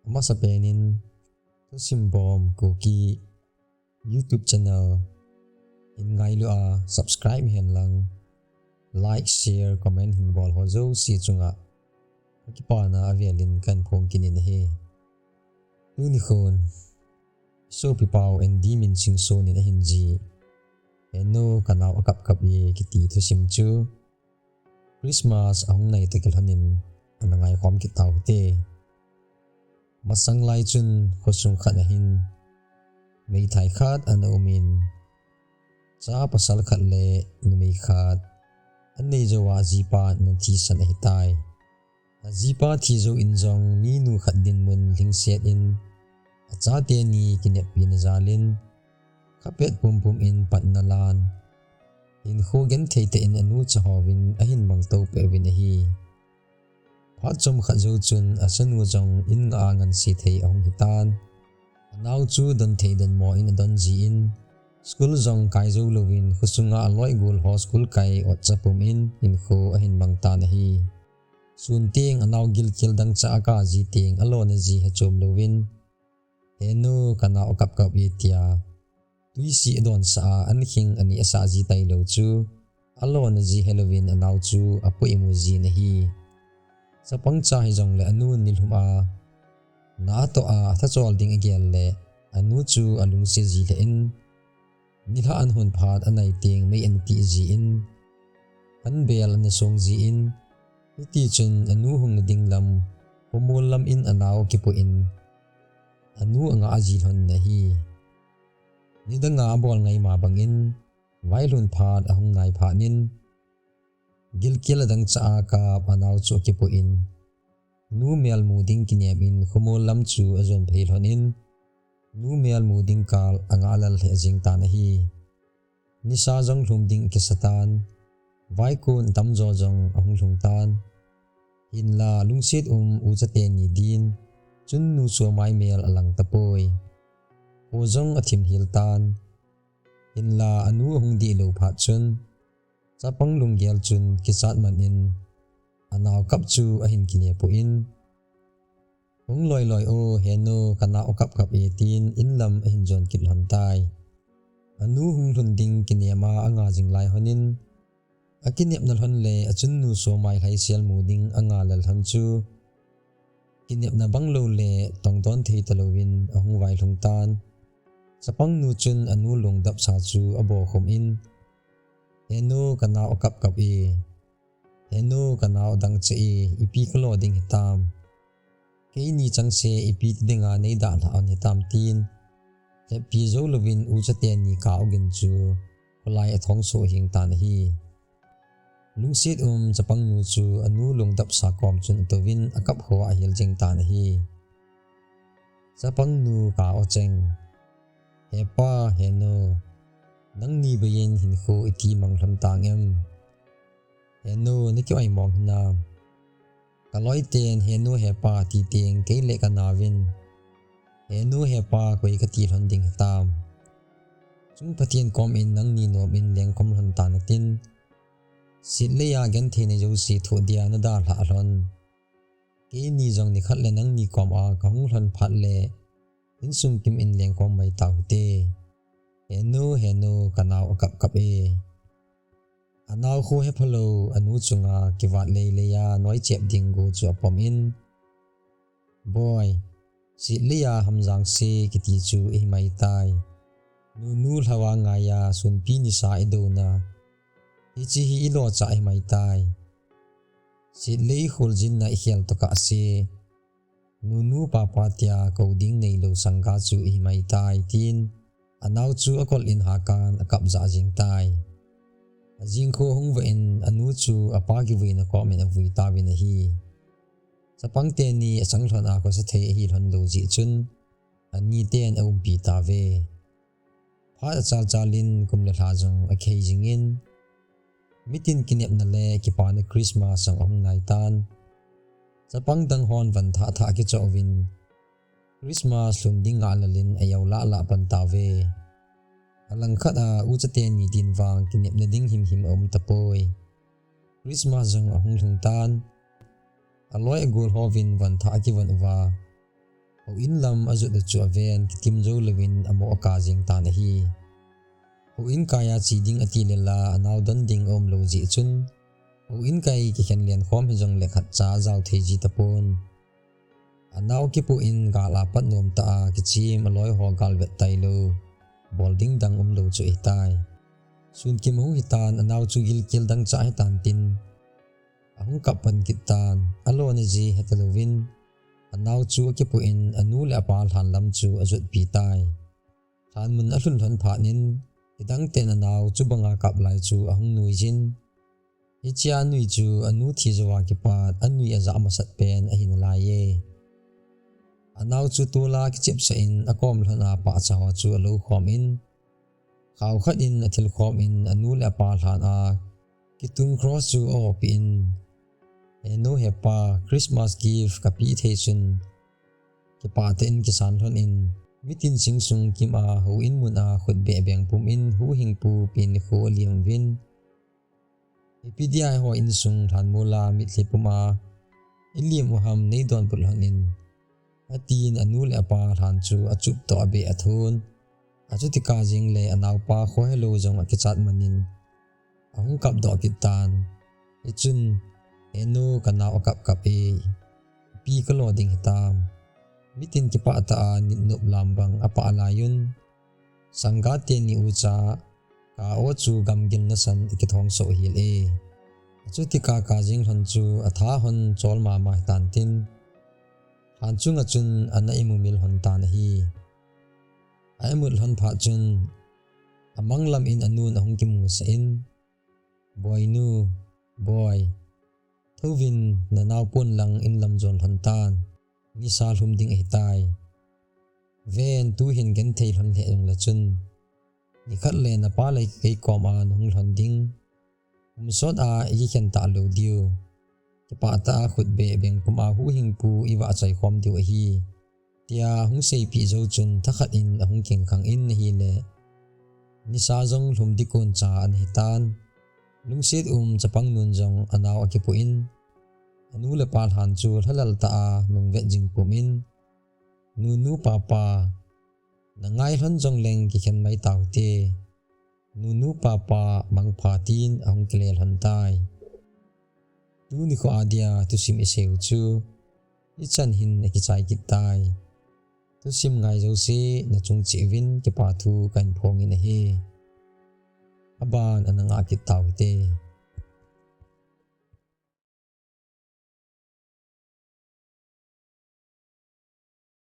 Masa penin Thusim bom Kuki YouTube channel in ngay lua subscribe hian lang like share comment hin bol ho zo si chunga ki pa na avialin kan phong kinin he tuni khon so pi pau and dimin sing so ni na hinji Heno Kanao Akap ye kiti Thusim chu Christmas ang nai tekil hanin anangai khom ki tau te masang lai chun khosung khat na hin mei thai khat an umin cha pasal khat le ni mei khat an nei zowa zipa na thi san hi tai a zipa thi zo in jong mi nu khat din mun ling set in a cha te ni kinep pin zalin khapet pum pum in pat na lan in kho gen thei te in anu cha hawin a hin mang to pe win hi phat chom kha zo chun a sanu jong in nga ngan si thei ong hitan naw chu don thei don mo in don ji in school jong kai zo lovin khusunga aloi gul ho school kai ot chapum in kho a hin mang ta na hi sun ting anaw gil kil dang cha ka ji ting alona ji ha chom lovin Heno Kanao Akap ye tia tuisi don sa an khing ani asa ji tai lo chu alona ji Halloween anaw chu apu imu ji na hi sapang cha hi jong le anu nilhuma na to a thachol ding agel le anu chu alung se ji le in nilha an hun phat anai ting mei an ti ji in an bel an song ji in ti chun anu hung na ding lam pomol lam in anaw ki po in anu anga aji hon na hi nidanga bol ngai ma bangin vailun phat ahung ngai pha nin gilkil dang cha ka panaw chu ki po in nu mel mu ding kiniam in khomol lam chu azon pheil honin nu mel mu ding kal anga lal he jing ta na hi nisa jong hlum ding ki satan vai kun tam zo jong ahung hlung tan in la lungsit u chate ni din chun nu so mai mel alang tapoi o jong athim hil tan in la anu hung di lo phat chun chapang lunggel chun kisat manin anaw kap chu ahin kinia po in ong loi loi o Heno Kanao Akap e tin in lam ahin jon kil hon tai anu hung hlun ding kinia ma anga jing lai honin akinep nal hon le achun nu so mai hai sel mu ding anga lal han chu kinep na banglo le tong don thei talowin ahung vai hlung tan sapang nu chun anu lung dap sa chu abo khom in Heno Kanao Akap e Heno Kanao dang che ipi klo ding hitam ke ni chang se ipi dinga nei da na on hitam tin te pi zo lovin u chate ni ka ogin chu kolai athong so hing tan hi lungsit chapang nu chu anu lung dap sa kom chun tovin akap ho a hil jing tan hi chapang nu ka o cheng hepa Heno nang ni bayin hin kho iti mang hlam tang em Heno ni kyo ai mong na kaloi ten Heno hepa ti teng ke le kanawin Heno hepa koi ka ti hon ding tam chung patien kom in nang ni nom in leng kom hon tan tin sit le ya gen the ne jo si tho dia na da hla hlon ke ni jong ni khat le nang ni kom a ka hung hlan phat le in sung kim in leng kom mai tau te Heno Kanao Akap e anaw kho he phalo anu chunga kiwat le ya noi chep ding go chu apom in boy si leya hamjang se kiti chu e mai tai nu hlawa nga ya sun pi ni sa edo na ichi hi ilo cha e mai tai si lei khol jin na hial to ka se nu papa tia ko ding nei lo sangka chu e mai tai tin anaw chu akol in hakan akap za jing tai ajing ko hung wa in anu chu apa gi we na ko men avui ta win hi sapang te ni asang thon a ko sa the hi thon do ji chun ani ten au pi ta ve pha cha chalin kum le hla jong a khei jing in mitin kinep na le ki pa na Christmas sang ong nai tan sapang dang hon van tha ki cho win Christmas lunding alalin ayaw la pan ta ve alang khat a u chate ni din wang kinep na ding him om tapoi Christmas jong ahung hlung tan aloi gul hovin van tha ki van wa ho in lam azut da chu aven ki kim zo lewin amo ka jing ta na hi ho in kaya chi ding ati le la anaw dan ding om lo ji chun ho in kai ki khen lian khom hi jong le khat cha zaw the ji tapon anaw ki pu in ga la pat nom ta ki chim aloi ho gal vet tai lo bolding dang lo chu i tai sun kim hu hitan anaw chu gil kil dang cha hitan tin ahung kapan kitan alo ni ji hetalovin anaw chu ki pu in anu le apal han lam chu azut pi tai than mun ahlun hon pha nin idang ten anaw chu banga kap lai chu ahung nui jin ichia nui chu anu thi zawa ki pat anui aza masat pen a hin la ye anaw chu tula ki chep sa in akom hlana pa chawa chu alo khom in khaw khat in athil khom in anu le apal han a kitung cross chu o pin eno hepa Christmas gift kapi theichun ki pa ten ki san hon in mitin singsung kim a ho in mun a khut be beng pum in hu hing pu pin kho liam vin epdi ho in sung than mola mi thli puma ilim ham nei don pul hanin atin anu le pa than chu achup to be athun achuti ka jing le anaw pa kho hello jong ki chat manin ahung kap do kitan ichun Heno Kanao Akap e pi ka loading hitam mitin ki pa ta nit nup lambang apa alayun sangga te ni ucha ka o chu gamgin na san ki thong so hil e chu ti ka jing han chu atha hon chol ma ma tan tin han chu nga chun ana imumil hon tan hi ai mul hon pha chun amang lam in anun ahung ki mu sa in boy nu boy Thovin na naw pon lang in lam zon hantan ni sal hum ding ai tai ven tu hin gen thei hon le ong la chun ni khat le na pa le kei kom a nong hon ding sot a yi khen ta lo dio ki pa ta khut be beng puma hu hing pu iwa chai khom dio hi tia hung sei pi zo chun thakhat in ahung keng khang in hi le ni sa zong hlum di kon cha an hitan lungsit chapang nun jong anaw akipu in anu le pal han chu halal ta a nung vet jing pumin nu papa na ngai hon jong leng ki khen mai taw te nu papa mang pha tin ang klel han tai tu ni kho adia tu sim iseu chu i chan hin ki chai ki tai tu sim ngai zo si na chung chi win ki pa thu kan phong in he aban ananga ki taw te